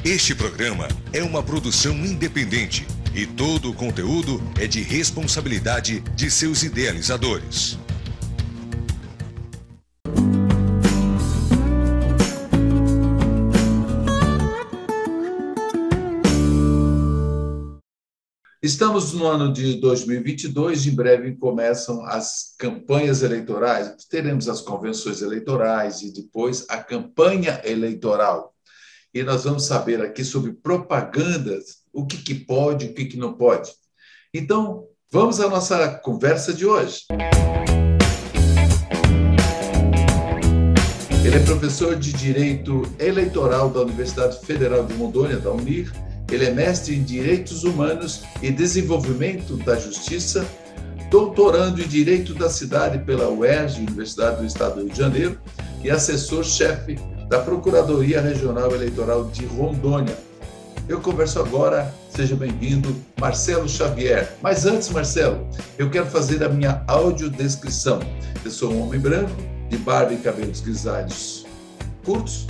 Este programa é uma produção independente e todo o conteúdo é de responsabilidade de seus idealizadores. Estamos no ano de 2022, em breve começam as campanhas eleitorais, teremos as convenções eleitorais e depois a campanha eleitoral. E nós vamos saber aqui sobre propagandas, o que pode, o que não pode. Então, vamos à nossa conversa de hoje. Ele é professor de Direito Eleitoral da Universidade Federal de Rondônia, da UNIR. Ele é mestre em Direitos Humanos e Desenvolvimento da Justiça, doutorando em Direito da Cidade pela UERJ, Universidade do Estado do Rio de Janeiro, e assessor-chefe da Procuradoria Regional Eleitoral de Rondônia. Eu converso agora, seja bem-vindo, Marcelo Xavier. Mas antes, Marcelo, eu quero fazer a minha audiodescrição. Eu sou um homem branco, de barba e cabelos grisalhos curtos,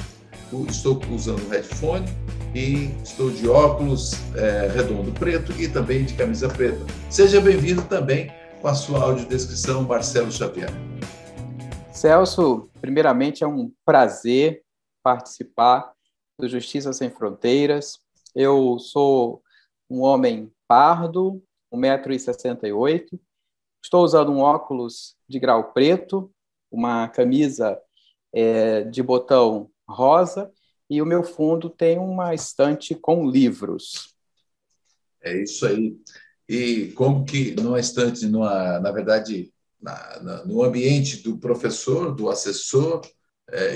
estou usando um headphone e estou de óculos redondo preto e também de camisa preta. Seja bem-vindo também com a sua audiodescrição, Marcelo Xavier. Celso, primeiramente é um prazer participar do Justiça Sem Fronteiras. Eu sou um homem pardo, 1,68 m, estou usando um óculos de grau preto, uma camisa de botão rosa e o meu fundo tem uma estante com livros. É isso aí. E como que numa estante, na verdade, no ambiente do professor, do assessor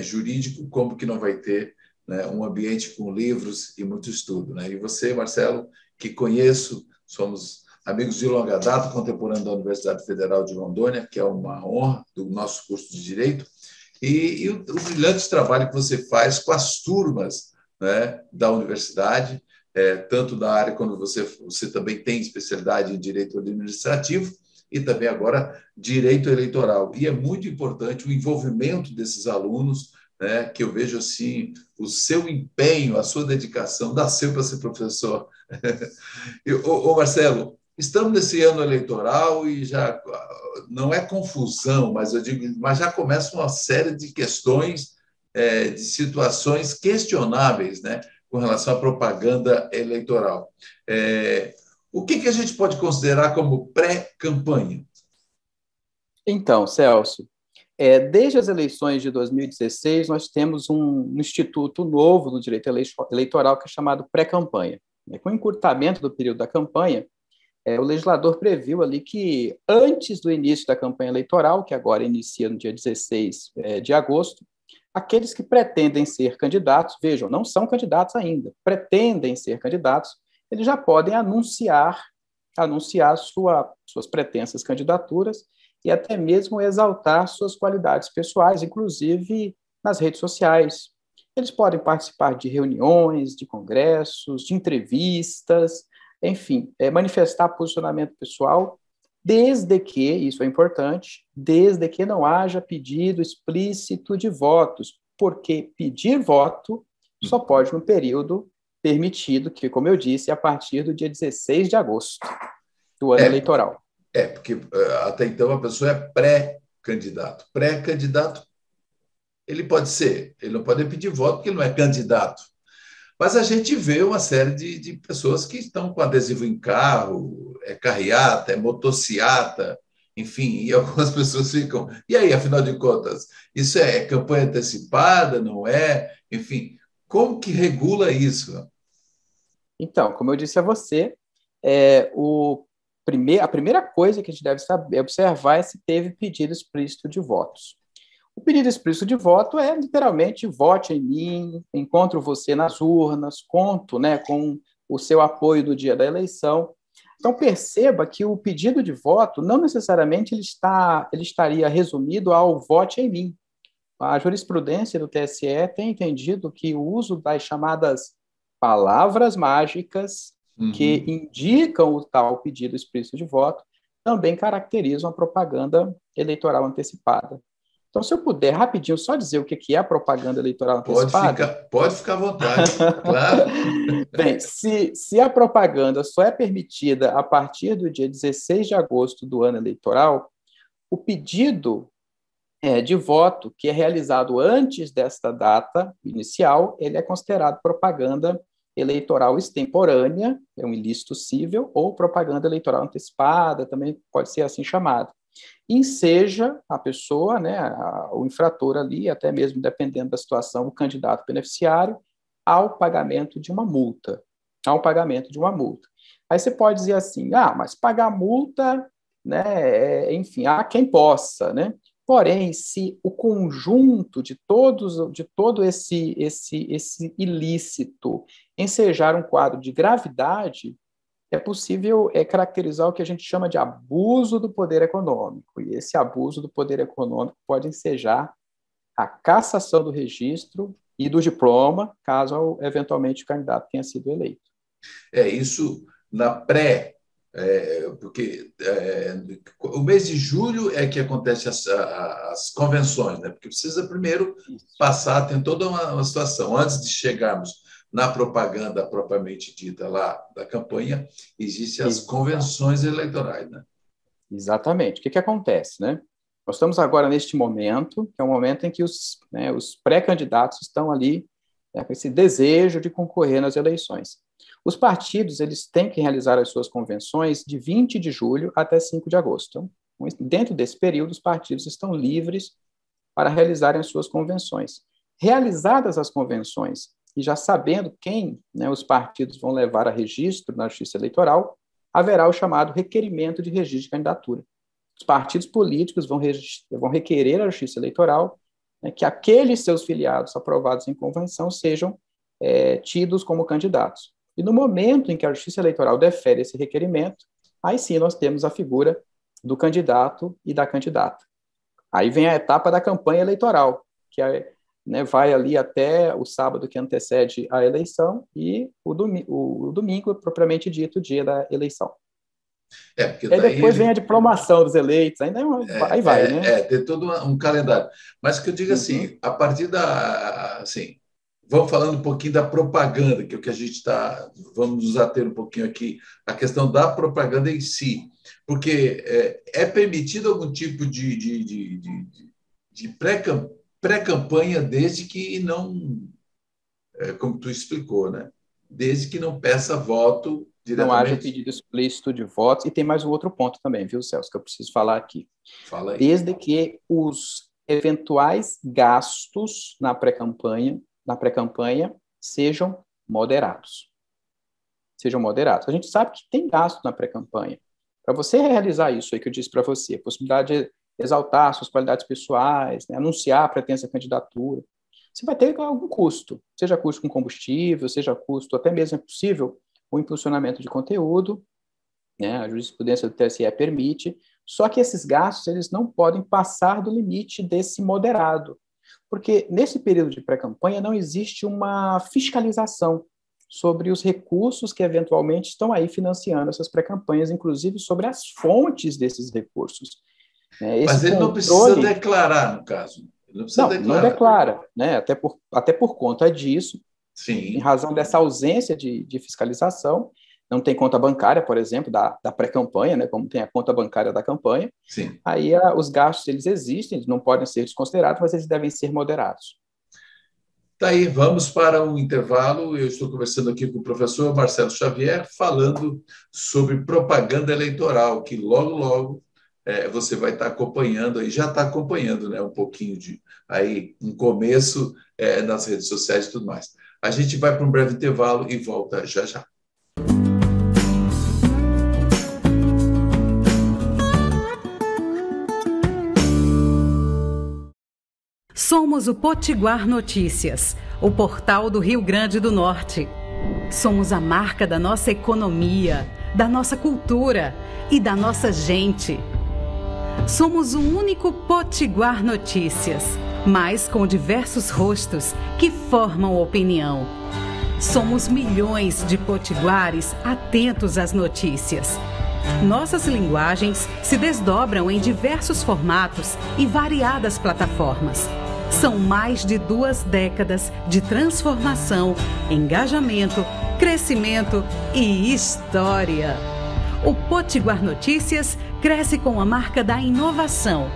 jurídico, como que não vai ter, né, um ambiente com livros e muito estudo, né? E você, Marcelo, que conheço, somos amigos de longa data, contemporâneo da Universidade Federal de Rondônia, que é uma honra do nosso curso de Direito, e o brilhante trabalho que você faz com as turmas, né, da universidade, tanto da área quando você também tem especialidade em Direito Administrativo e também agora Direito Eleitoral. E é muito importante o envolvimento desses alunos, né, que eu vejo assim, o seu empenho, a sua dedicação, nasceu para ser professor. Marcelo, estamos nesse ano eleitoral e já não é confusão, mas já começa uma série de questões, de situações questionáveis, né, com relação à propaganda eleitoral. O que a gente pode considerar como pré-campanha? Então, Celso, desde as eleições de 2016, nós temos um instituto novo no direito eleitoral que é chamado pré-campanha. Com o encurtamento do período da campanha, o legislador previu ali que, antes do início da campanha eleitoral, que agora inicia no dia 16 de agosto, aqueles que pretendem ser candidatos, vejam, não são candidatos ainda, pretendem ser candidatos, eles já podem anunciar suas pretensas candidaturas e até mesmo exaltar suas qualidades pessoais, inclusive nas redes sociais. Eles podem participar de reuniões, de congressos, de entrevistas, enfim, manifestar posicionamento pessoal, desde que, isso é importante, desde que não haja pedido explícito de votos, porque pedir voto só pode no período permitido, que, como eu disse, é a partir do dia 16 de agosto do ano eleitoral. Porque até então a pessoa é pré-candidato. Pré-candidato, ele não pode pedir voto porque ele não é candidato. Mas a gente vê uma série de pessoas que estão com adesivo em carro, carreata, motociata, enfim, e algumas pessoas ficam... E aí, afinal de contas, isso é campanha antecipada, não é? Enfim, como que regula isso? Então, como eu disse a você, a primeira coisa que a gente deve observar é se teve pedido explícito de votos. O pedido explícito de voto é, literalmente, vote em mim, encontro você nas urnas, conto, né, com o seu apoio no dia da eleição. Então, perceba que o pedido de voto, não necessariamente ele estaria resumido ao vote em mim. A jurisprudência do TSE tem entendido que o uso das chamadas palavras mágicas, que indicam o tal pedido explícito de voto, também caracterizam a propaganda eleitoral antecipada. Então, se eu puder, rapidinho, só dizer o que é a propaganda eleitoral antecipada. Pode ficar à vontade, claro. Bem, se a propaganda só é permitida a partir do dia 16 de agosto do ano eleitoral, o pedido de voto que é realizado antes desta data inicial, ele é considerado propaganda eleitoral extemporânea, é um ilícito cível, ou propaganda eleitoral antecipada, também pode ser assim chamado. Enseja a pessoa, né, o infrator ali, até mesmo dependendo da situação, o candidato beneficiário, ao pagamento de uma multa. Aí você pode dizer assim, mas pagar multa, né, enfim, há quem possa, né? Porém, se o conjunto de todo esse ilícito ensejar um quadro de gravidade, é possível caracterizar o que a gente chama de abuso do poder econômico. E esse abuso do poder econômico pode ensejar a cassação do registro e do diploma, caso eventualmente o candidato tenha sido eleito. Isso na porque o mês de julho é que acontece as convenções, né? Porque precisa primeiro passar, tem toda uma situação. Antes de chegarmos na propaganda propriamente dita lá da campanha, existem as convenções eleitorais, né? Exatamente. O que acontece, né? Nós estamos agora neste momento, que é um momento em que os pré-candidatos estão ali com esse desejo de concorrer nas eleições. Os partidos, eles têm que realizar as suas convenções de 20 de julho até 5 de agosto. Então, dentro desse período, os partidos estão livres para realizarem as suas convenções. Realizadas as convenções, e já sabendo quem, né, os partidos vão levar a registro na Justiça Eleitoral, haverá o chamado requerimento de registro de candidatura. Os partidos políticos vão requerer à Justiça Eleitoral, né, que aqueles seus filiados aprovados em convenção sejam tidos como candidatos. E no momento em que a Justiça Eleitoral defere esse requerimento, aí sim nós temos a figura do candidato e da candidata. Aí vem a etapa da campanha eleitoral, que vai ali até o sábado que antecede a eleição e o domingo, propriamente dito, o dia da eleição. Porque aí depois vem a diplomação dos eleitos, aí vai, né? Tem todo um calendário. Mas que eu digo assim, a partir assim, vamos falando um pouquinho da propaganda, que é o que a gente vamos nos ater um pouquinho aqui, a questão da propaganda em si, porque é permitido algum tipo de pré-campanha desde que não, como tu explicou, né? Desde que não peça voto diretamente. Não haja pedido explícito de votos. E tem mais um outro ponto também, viu, Celso, que eu preciso falar aqui. Fala aí. Desde que os eventuais gastos na pré-campanha sejam moderados. A gente sabe que tem gasto na pré-campanha. Para você realizar isso aí que eu disse para você, a possibilidade de exaltar suas qualidades pessoais, né, anunciar a pretensa candidatura, você vai ter algum custo, seja custo com combustível, seja custo, até mesmo é possível, o impulsionamento de conteúdo, né, a jurisprudência do TSE permite, só que esses gastos eles não podem passar do limite desse moderado, porque nesse período de pré-campanha não existe uma fiscalização sobre os recursos que eventualmente estão aí financiando essas pré-campanhas, inclusive sobre as fontes desses recursos. Mas ele não precisa declarar, no caso. Não declara, né? Até por conta disso, sim, em razão dessa ausência de fiscalização, não tem conta bancária, por exemplo, da pré-campanha, né? Como tem a conta bancária da campanha, sim. Aí os gastos eles existem, eles não podem ser desconsiderados, mas eles devem ser moderados. Tá aí, vamos para um intervalo. Eu estou conversando aqui com o professor Marcelo Xavier, falando sobre propaganda eleitoral, que logo você vai estar acompanhando, aí já está acompanhando, né, um pouquinho aí um começo nas redes sociais e tudo mais. A gente vai para um breve intervalo e volta já já. Somos o Potiguar Notícias, o portal do Rio Grande do Norte. Somos a marca da nossa economia, da nossa cultura e da nossa gente. Somos o único Potiguar Notícias, mas com diversos rostos que formam opinião. Somos milhões de potiguares atentos às notícias. Nossas linguagens se desdobram em diversos formatos e variadas plataformas. São mais de 2 décadas de transformação, engajamento, crescimento e história. O Potiguar Notícias cresce com a marca da inovação.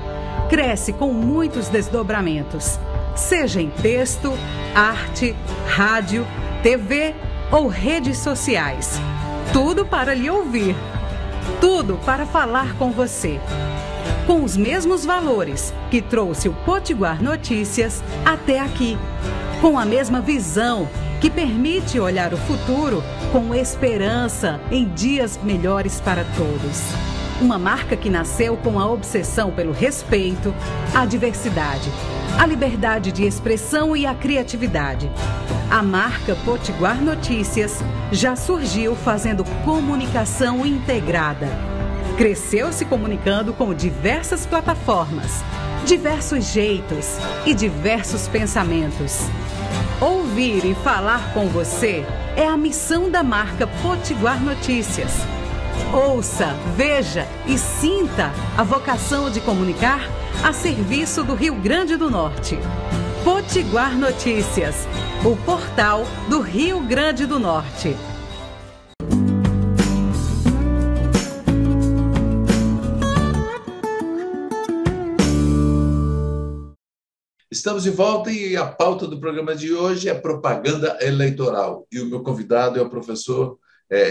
Cresce com muitos desdobramentos, seja em texto, arte, rádio, TV ou redes sociais. Tudo para lhe ouvir. Tudo para falar com você. Com os mesmos valores que trouxe o Potiguar Notícias até aqui. Com a mesma visão que permite olhar o futuro com esperança em dias melhores para todos. Uma marca que nasceu com a obsessão pelo respeito, a diversidade, a liberdade de expressão e a criatividade. A marca Potiguar Notícias já surgiu fazendo comunicação integrada. Cresceu se comunicando com diversas plataformas, diversos jeitos e diversos pensamentos. Ouvir e falar com você é a missão da marca Potiguar Notícias. Ouça, veja e sinta a vocação de comunicar a serviço do Rio Grande do Norte. Potiguar Notícias, o portal do Rio Grande do Norte. Estamos de volta e a pauta do programa de hoje é propaganda eleitoral. E o meu convidado é o professor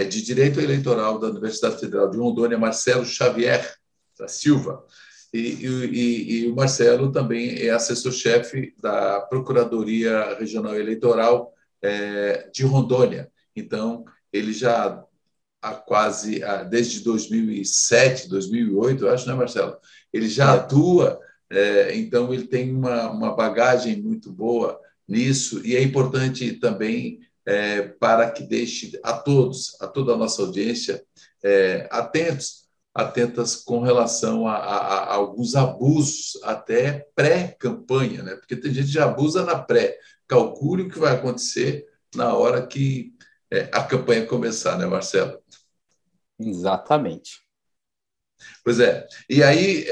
de Direito Eleitoral da Universidade Federal de Rondônia, Marcelo Xavier da Silva. E o Marcelo também é assessor-chefe da Procuradoria Regional Eleitoral de Rondônia. Então, ele já desde 2007, 2008, eu acho, né, Marcelo? Ele já atua, então ele tem uma bagagem muito boa nisso, e é importante também para que deixe a toda a nossa audiência atentas com relação a alguns abusos, até pré-campanha, né? Porque tem gente que já abusa na pré. Calcule o que vai acontecer na hora que a campanha começar, né, Marcelo? Exatamente. Pois é. E aí,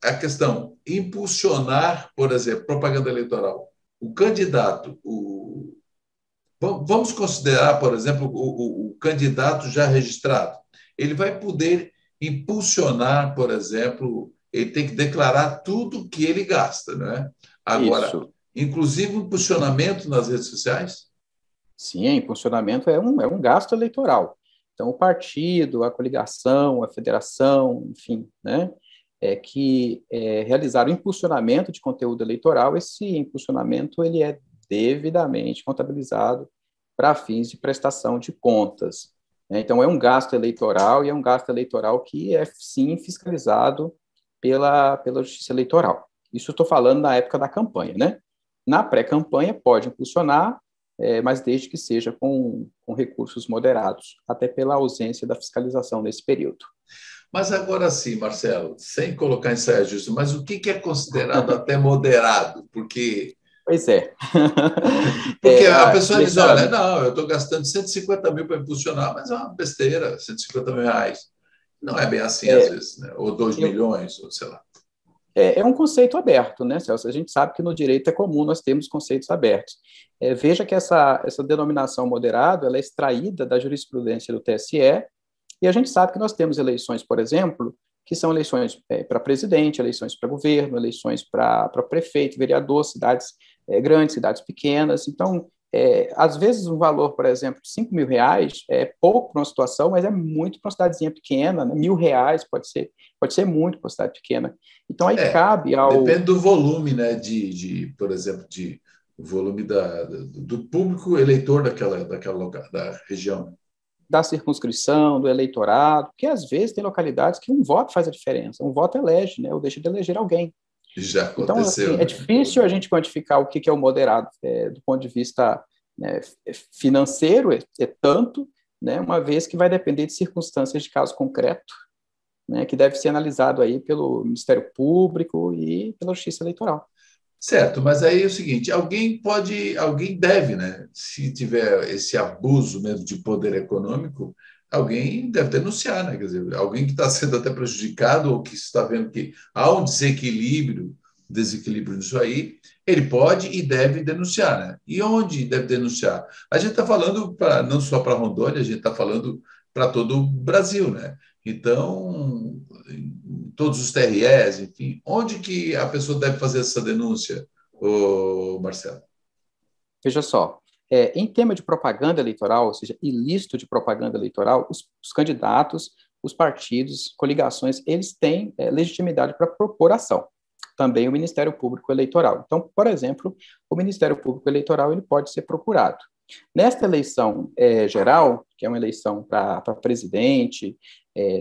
a questão, impulsionar, por exemplo, propaganda eleitoral. O candidato, vamos considerar, por exemplo, o candidato já registrado. Ele vai poder impulsionar, por exemplo, ele tem que declarar tudo que ele gasta, não é? Agora, isso. Inclusive o impulsionamento nas redes sociais? Sim, impulsionamento é um gasto eleitoral. Então, o partido, a coligação, a federação, enfim, né, que realizaram impulsionamento de conteúdo eleitoral, esse impulsionamento ele é devidamente contabilizado para fins de prestação de contas. Então, é um gasto eleitoral, e é um gasto eleitoral que é, sim, fiscalizado pela Justiça Eleitoral. Isso eu estou falando na época da campanha, né? Na pré-campanha, pode impulsionar, mas desde que seja com recursos moderados, até pela ausência da fiscalização nesse período. Mas agora sim, Marcelo, sem colocar em saia justa, mas o que é considerado até moderado? Porque... Pois é. Porque a pessoa diz, olha, não, eu estou gastando 150 mil para impulsionar, mas é uma besteira, 150 mil reais. Não é bem assim, às vezes, né? Ou 2 milhões, ou sei lá. É um conceito aberto, né, Celso? A gente sabe que no direito é comum nós termos conceitos abertos. Veja que essa denominação moderado ela é extraída da jurisprudência do TSE, e a gente sabe que nós temos eleições, por exemplo, que são eleições para presidente, eleições para governo, eleições para prefeito, vereador, cidades grandes, cidades pequenas. Então, às vezes, um valor, por exemplo, de 5 mil reais é pouco para uma situação, mas é muito para uma cidadezinha pequena, né? R$1.000 pode ser muito para uma cidade pequena. Então, aí cabe ao... Depende do volume, né, por exemplo, o volume do público eleitor da região. Da circunscrição, do eleitorado, porque às vezes tem localidades que um voto faz a diferença, um voto elege, né, ou deixa de eleger alguém. Já aconteceu. Então, assim, é difícil a gente quantificar o que é o moderado do ponto de vista financeiro, é tanto, né, uma vez que vai depender de circunstâncias de caso concreto, né, que deve ser analisado aí pelo Ministério Público e pela Justiça Eleitoral. Certo, mas aí é o seguinte, alguém deve, né, se tiver esse abuso mesmo de poder econômico, alguém deve denunciar, né? Quer dizer, alguém que está sendo até prejudicado ou que está vendo que há um desequilíbrio nisso aí, ele pode e deve denunciar, né? E onde deve denunciar? A gente está falando não só para Rondônia, a gente está falando para todo o Brasil, né? Então, em todos os TREs, enfim, onde que a pessoa deve fazer essa denúncia, Marcelo? Veja só, em tema de propaganda eleitoral, ou seja, ilícito de propaganda eleitoral, os candidatos, os partidos, coligações, eles têm legitimidade para propor ação. Também o Ministério Público Eleitoral. Então, por exemplo, o Ministério Público Eleitoral ele pode ser procurado. Nesta eleição geral, que é uma eleição para presidente,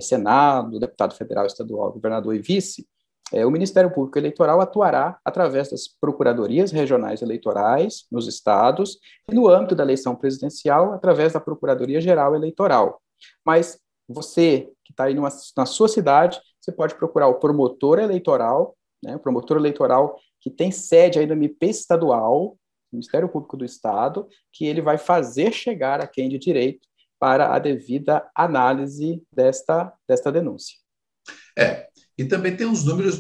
Senado, deputado federal, estadual, governador e vice, o Ministério Público Eleitoral atuará através das procuradorias regionais eleitorais nos estados e, no âmbito da eleição presidencial, através da Procuradoria-Geral Eleitoral. Mas você, que está aí na sua cidade, você pode procurar o promotor eleitoral, né, o promotor eleitoral que tem sede aí no MP estadual, Ministério Público do Estado, que ele vai fazer chegar a quem de direito para a devida análise desta denúncia. E também tem os números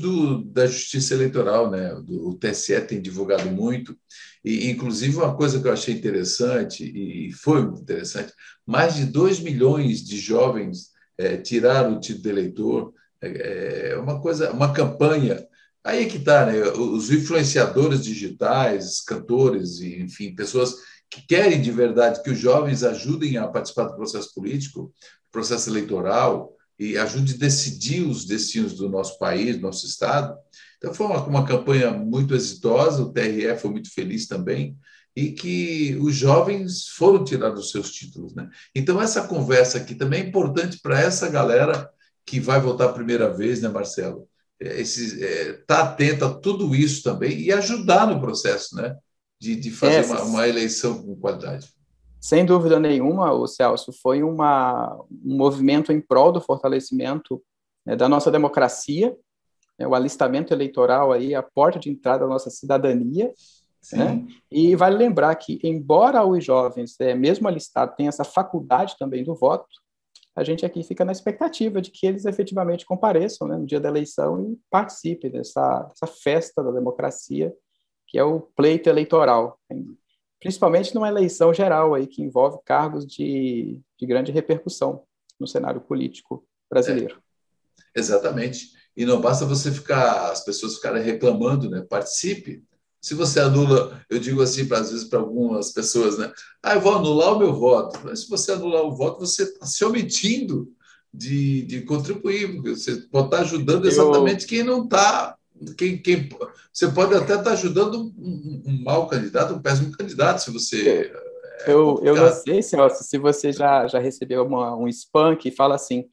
da Justiça Eleitoral, né? O TSE tem divulgado muito, e inclusive uma coisa que eu achei interessante, e foi muito interessante, mais de 2 milhões de jovens tiraram o título de eleitor, uma campanha. Aí é que está, né? Os influenciadores digitais, cantores, e, enfim, pessoas que querem de verdade que os jovens ajudem a participar do processo político, processo eleitoral, e ajude a decidir os destinos do nosso país, do nosso Estado. Então, foi uma campanha muito exitosa, o TRE foi muito feliz também, e que os jovens foram tirados os seus títulos, né? Então, essa conversa aqui também é importante para essa galera que vai votar a primeira vez, né, Marcelo? Tá atento a tudo isso também e ajudar no processo, né? De fazer uma eleição com qualidade. Sem dúvida nenhuma, Celso, foi um movimento em prol do fortalecimento da nossa democracia, o alistamento eleitoral aí, a porta de entrada da nossa cidadania, né? E vale lembrar que, embora os jovens, mesmo alistados, tenham essa faculdade também do voto, a gente aqui fica na expectativa de que eles efetivamente compareçam, né, no dia da eleição e participem dessa festa da democracia, que é o pleito eleitoral, principalmente numa eleição geral aí, que envolve cargos de grande repercussão no cenário político brasileiro. Exatamente. E não basta as pessoas ficarem reclamando, né? Participe. Se você anula, eu digo assim, às vezes, para algumas pessoas, né? Eu vou anular o meu voto. Mas se você anular o voto, você está se omitindo de contribuir, porque você pode estar ajudando exatamente quem não está. Você pode até estar ajudando um mau candidato, um péssimo candidato, se você... Eu não sei, Celso, se você já recebeu um spam que fala assim,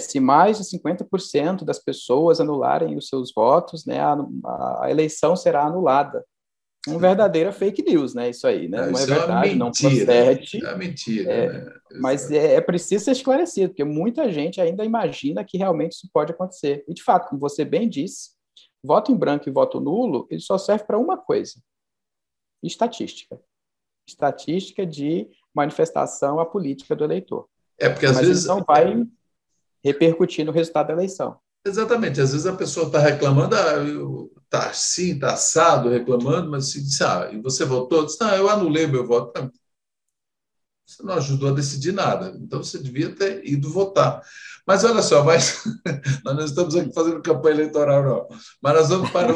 se mais de 50% das pessoas anularem os seus votos, né, a eleição será anulada. Uma verdadeira fake news, né, isso aí, né? Não é verdade, não procede. É mentira, né? Mas é preciso ser esclarecido, porque muita gente ainda imagina que realmente isso pode acontecer. E, de fato, como você bem disse, voto em branco e voto nulo, ele só serve para uma coisa: estatística. Estatística de manifestação à política do eleitor. Porque às vezes não vai repercutir no resultado da eleição. Exatamente. Às vezes a pessoa está reclamando, está assim, está assado, reclamando, mas se diz, e você votou? Diz, não, eu anulei meu voto. Não, você não ajudou a decidir nada, então você devia ter ido votar. Mas olha só, nós não estamos aqui fazendo campanha eleitoral, não. Mas nós vamos para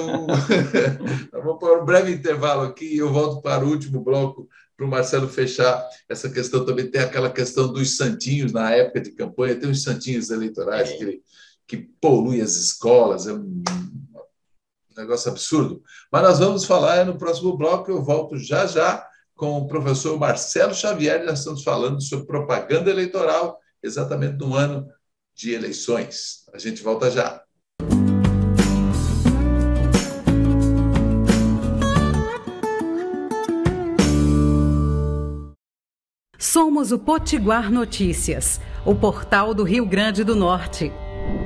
um breve intervalo aqui e eu volto para o último bloco para o Marcelo fechar essa questão. Também tem aquela questão dos santinhos na época de campanha, tem os santinhos eleitorais que poluem as escolas, é um negócio absurdo. Mas nós vamos falar no próximo bloco, eu volto já com o professor Marcelo Xavier, nós estamos falando sobre propaganda eleitoral, exatamente no ano de eleições. A gente volta já. Somos o Potiguar Notícias, o portal do Rio Grande do Norte.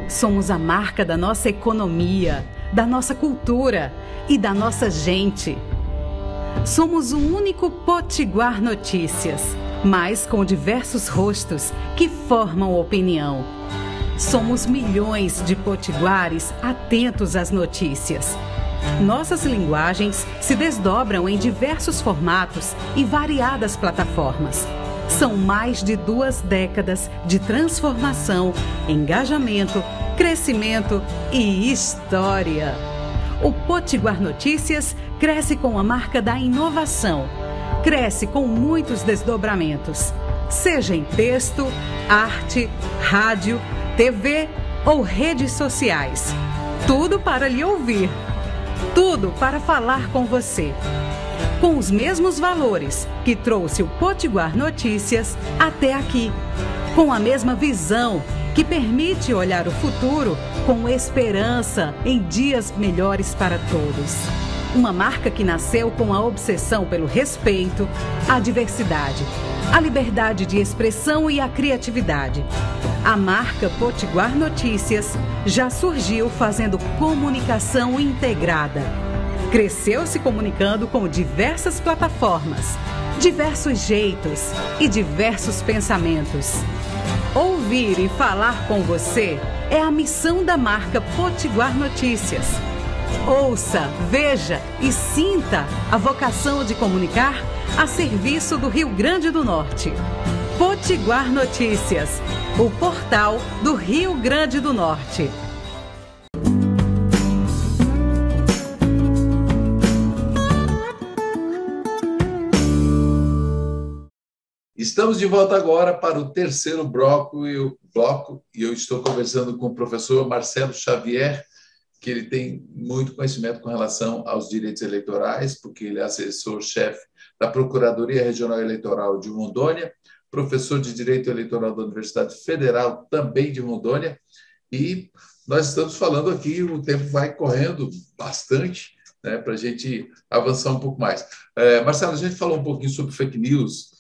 Somos a marca da nossa economia, da nossa cultura e da nossa gente. Somos o único Potiguar Notícias, mas com diversos rostos que formam opinião. Somos milhões de potiguares atentos às notícias. Nossas linguagens se desdobram em diversos formatos e variadas plataformas. São mais de 2 décadas de transformação, engajamento, crescimento e história. O Potiguar Notícias cresce com a marca da inovação. Cresce com muitos desdobramentos, seja em texto, arte, rádio, TV ou redes sociais. Tudo para lhe ouvir. Tudo para falar com você. Com os mesmos valores que trouxe o Potiguar Notícias até aqui. Com a mesma visão que permite olhar o futuro com esperança em dias melhores para todos. Uma marca que nasceu com a obsessão pelo respeito, a diversidade, a liberdade de expressão e a criatividade. A marca Potiguar Notícias já surgiu fazendo comunicação integrada. Cresceu se comunicando com diversas plataformas, diversos jeitos e diversos pensamentos. Ouvir e falar com você é a missão da marca Potiguar Notícias. Ouça, veja e sinta a vocação de comunicar a serviço do Rio Grande do Norte. Potiguar Notícias, o portal do Rio Grande do Norte. Estamos de volta agora para o terceiro bloco e eu estou conversando com o professor Marcelo Xavier, que ele tem muito conhecimento com relação aos direitos eleitorais, porque ele é assessor-chefe da Procuradoria Regional Eleitoral de Rondônia, professor de Direito Eleitoral da Universidade Federal, também de Rondônia, e nós estamos falando aqui, o tempo vai correndo bastante, né, para a gente avançar um pouco mais. Marcelo, a gente falou um pouquinho sobre fake news,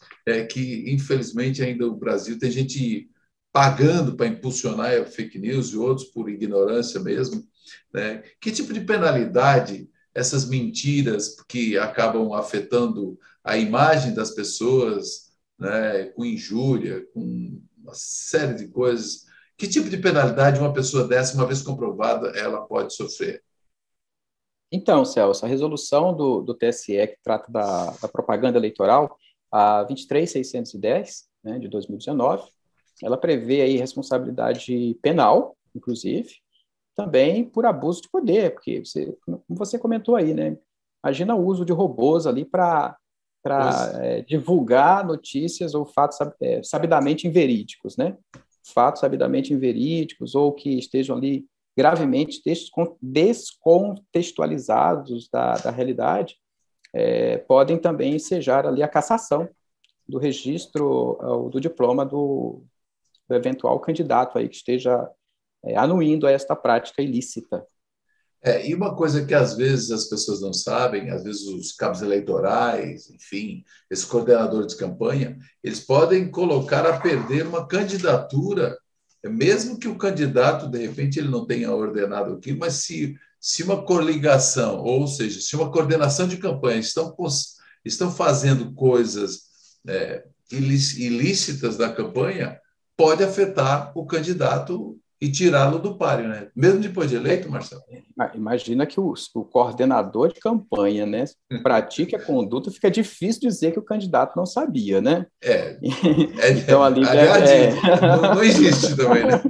que infelizmente ainda o Brasil tem gente pagando para impulsionar a fake news e outros por ignorância mesmo, né? Que tipo de penalidade essas mentiras que acabam afetando a imagem das pessoas, né, com injúria, com uma série de coisas, que tipo de penalidade uma pessoa dessa, uma vez comprovada, ela pode sofrer? Então, Celso, a resolução do TSE que trata da propaganda eleitoral, a 23.610, né, de 2019, ela prevê aí responsabilidade penal, inclusive, também por abuso de poder, porque como você comentou aí, né? Imagina o uso de robôs ali para divulgar notícias ou fatos sabidamente inverídicos, né? Fatos sabidamente inverídicos ou que estejam ali gravemente descontextualizados da realidade, podem também ensejar ali a cassação do registro, do diploma do eventual candidato aí que esteja anuindo a esta prática ilícita. E uma coisa que às vezes as pessoas não sabem, às vezes os cabos eleitorais, enfim, esse coordenador de campanha, eles podem colocar a perder uma candidatura, mesmo que o candidato, de repente, ele não tenha ordenado aquilo, mas se uma coligação, ou seja, se uma coordenação de campanha estão fazendo coisas ilícitas da campanha, pode afetar o candidato e tirá-lo do páreo, né? Mesmo depois de eleito, Marcelo. Imagina que o coordenador de campanha, né, pratique a conduta, fica difícil dizer que o candidato não sabia, né? Então, ali não existe também, né?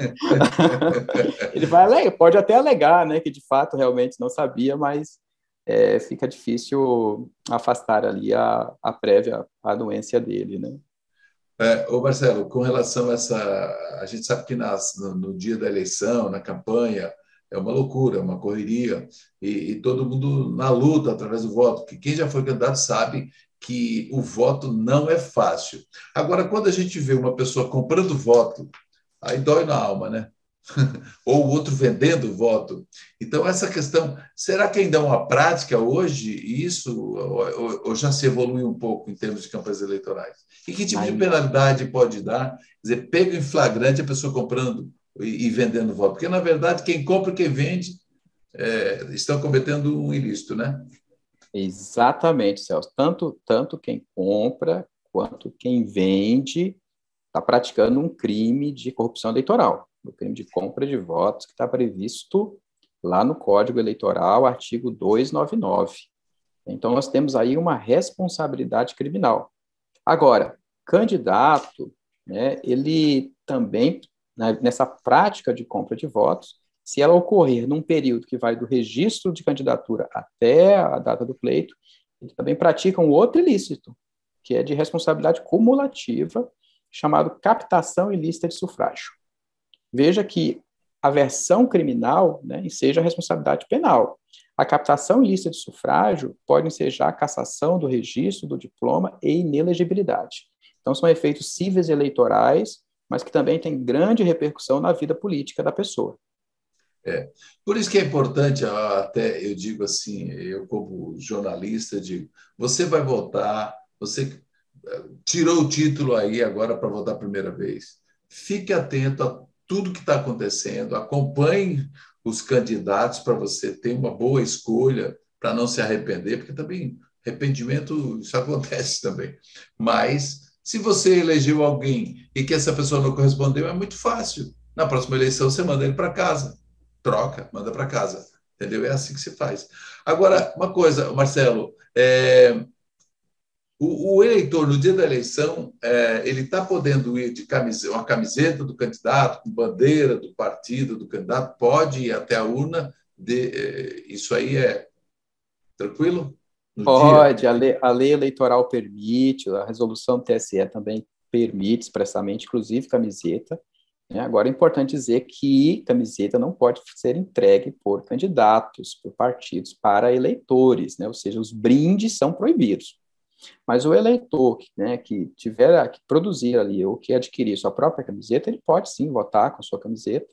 Ele pode até alegar, né, que de fato realmente não sabia, mas fica difícil afastar ali a prévia anuência dele, né? Ô Marcelo, com relação a a gente sabe que no dia da eleição, na campanha, é uma loucura, uma correria, e todo mundo na luta através do voto, porque quem já foi candidato sabe que o voto não é fácil. Agora, quando a gente vê uma pessoa comprando voto, aí dói na alma, né? Ou o outro vendendo voto. Então, essa questão, será que ainda é uma prática hoje isso, ou já se evolui um pouco em termos de campanhas eleitorais? E que tipo de penalidade pode dar? Quer dizer, pega em flagrante a pessoa comprando e vendendo voto, porque, na verdade, quem compra e quem vende estão cometendo um ilícito, né? Exatamente, Celso. Tanto quem compra quanto quem vende está praticando um crime de corrupção eleitoral, o crime de compra de votos que está previsto lá no Código Eleitoral, artigo 299. Então, nós temos aí uma responsabilidade criminal. Agora, candidato, né, ele também, né, nessa prática de compra de votos, se ela ocorrer num período que vai do registro de candidatura até a data do pleito, ele também pratica um outro ilícito, que é de responsabilidade cumulativa, chamado captação ilícita de sufrágio. Veja que a versão criminal, né, enseja a responsabilidade penal. A captação ilícita de sufrágio pode ensejar a cassação do registro do diploma e inelegibilidade. Então, são efeitos cíveis eleitorais, mas que também têm grande repercussão na vida política da pessoa. Por isso que é importante, até eu digo assim, eu como jornalista digo, você vai votar, você tirou o título aí agora para votar a primeira vez. Fique atento a tudo que está acontecendo, acompanhe os candidatos para você ter uma boa escolha, para não se arrepender, porque também arrependimento, isso acontece também. Mas, se você elegeu alguém e que essa pessoa não correspondeu, é muito fácil. Na próxima eleição, você manda ele para casa. Troca, manda para casa. Entendeu? É assim que se faz. Agora, uma coisa, Marcelo, o eleitor, no dia da eleição, ele está podendo ir de uma camiseta do candidato, com bandeira do partido do candidato, pode ir até a urna, isso aí é tranquilo? Pode, a lei eleitoral permite, a resolução do TSE também permite expressamente, inclusive camiseta. Agora, é importante dizer que camiseta não pode ser entregue por candidatos, por partidos, para eleitores, né? Ou seja, os brindes são proibidos. Mas o eleitor, né, que tiver que produzir ali ou que adquirir sua própria camiseta, ele pode sim votar com sua camiseta.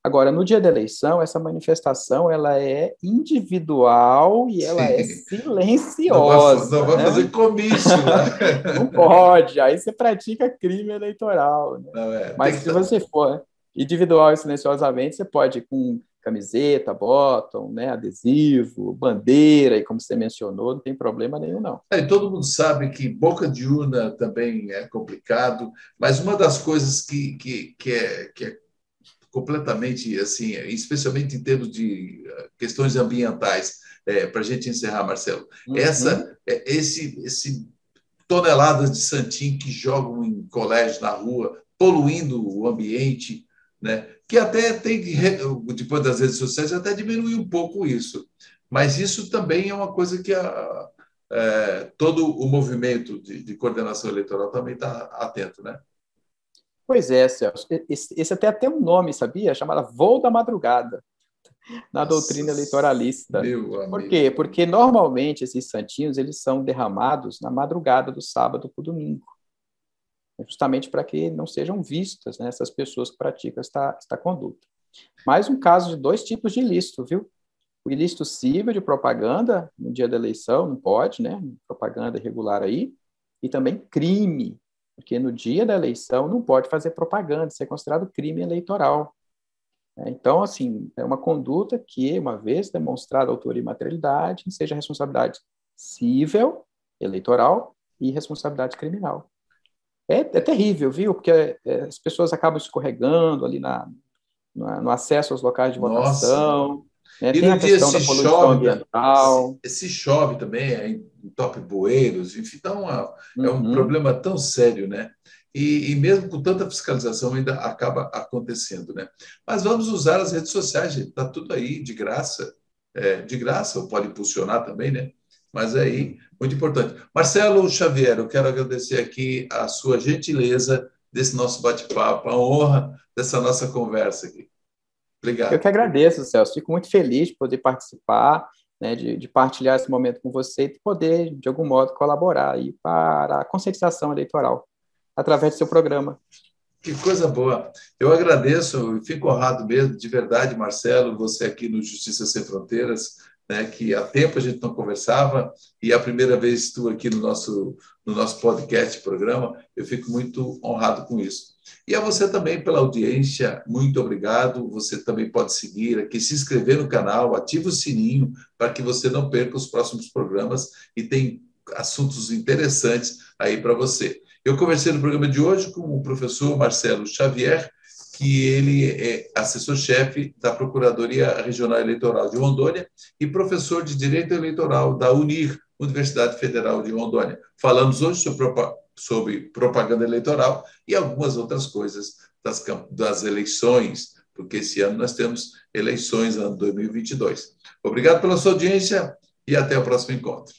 Agora, no dia da eleição, essa manifestação ela é individual e ela é silenciosa. Não vai fazer comício, né? Não pode, aí você pratica crime eleitoral. Né? Não, mas se você for individual e silenciosamente, você pode ir com camiseta, bottom, né, adesivo, bandeira, e como você mencionou, não tem problema nenhum, não. Todo mundo sabe que boca de urna também é complicado, mas uma das coisas que é completamente, assim, especialmente em termos de questões ambientais, para a gente encerrar, Marcelo, esse toneladas de santim que jogam em colégio, na rua, poluindo o ambiente, né? Que até tem, depois das redes sociais, até diminui um pouco isso. Mas isso também é uma coisa que todo o movimento de coordenação eleitoral também está atento, né? Pois é, Celso. Esse até tem um nome, sabia? Chamada voo da madrugada, na doutrina eleitoralista. Por quê? Porque normalmente esses santinhos eles são derramados na madrugada do sábado para o domingo, justamente para que não sejam vistas, né, essas pessoas que praticam esta conduta. Mais um caso de dois tipos de ilícito, viu? O ilícito cível de propaganda no dia da eleição, não pode, né? Propaganda irregular aí, e também crime, porque no dia da eleição não pode fazer propaganda, isso é considerado crime eleitoral. Então, assim, é uma conduta que, uma vez demonstrada autoria e materialidade, seja responsabilidade cível, eleitoral e responsabilidade criminal. É terrível, viu? Porque as pessoas acabam escorregando ali no acesso aos locais de votação. Né? E tem no dia se poluição ambiental. Se chove também, entope bueiros, enfim, então é um problema tão sério, né? E mesmo com tanta fiscalização ainda acaba acontecendo, né? Mas vamos usar as redes sociais, gente, está tudo aí de graça. De graça, ou pode impulsionar também, né? Mas aí, muito importante. Marcelo Xavier, eu quero agradecer aqui a sua gentileza desse nosso bate-papo, a honra dessa nossa conversa aqui. Obrigado. Eu que agradeço, Celso. Fico muito feliz de poder participar, né, de partilhar esse momento com você e de poder, de algum modo, colaborar aí para a conscientização eleitoral, através do seu programa. Que coisa boa. Eu agradeço e fico honrado mesmo, de verdade, Marcelo, você aqui no Justiça Sem Fronteiras, né, que há tempo a gente não conversava, e é a primeira vez tu aqui no nosso podcast, programa, eu fico muito honrado com isso. E a você também pela audiência, muito obrigado. Você também pode seguir aqui, se inscrever no canal, ativa o sininho para que você não perca os próximos programas e tem assuntos interessantes aí para você. Eu conversei no programa de hoje com o professor Marcelo Xavier, que ele é assessor-chefe da Procuradoria Regional Eleitoral de Rondônia e professor de Direito Eleitoral da UNIR, Universidade Federal de Rondônia. Falamos hoje sobre propaganda eleitoral e algumas outras coisas das eleições, porque esse ano nós temos eleições, ano 2022. Obrigado pela sua audiência e até o próximo encontro.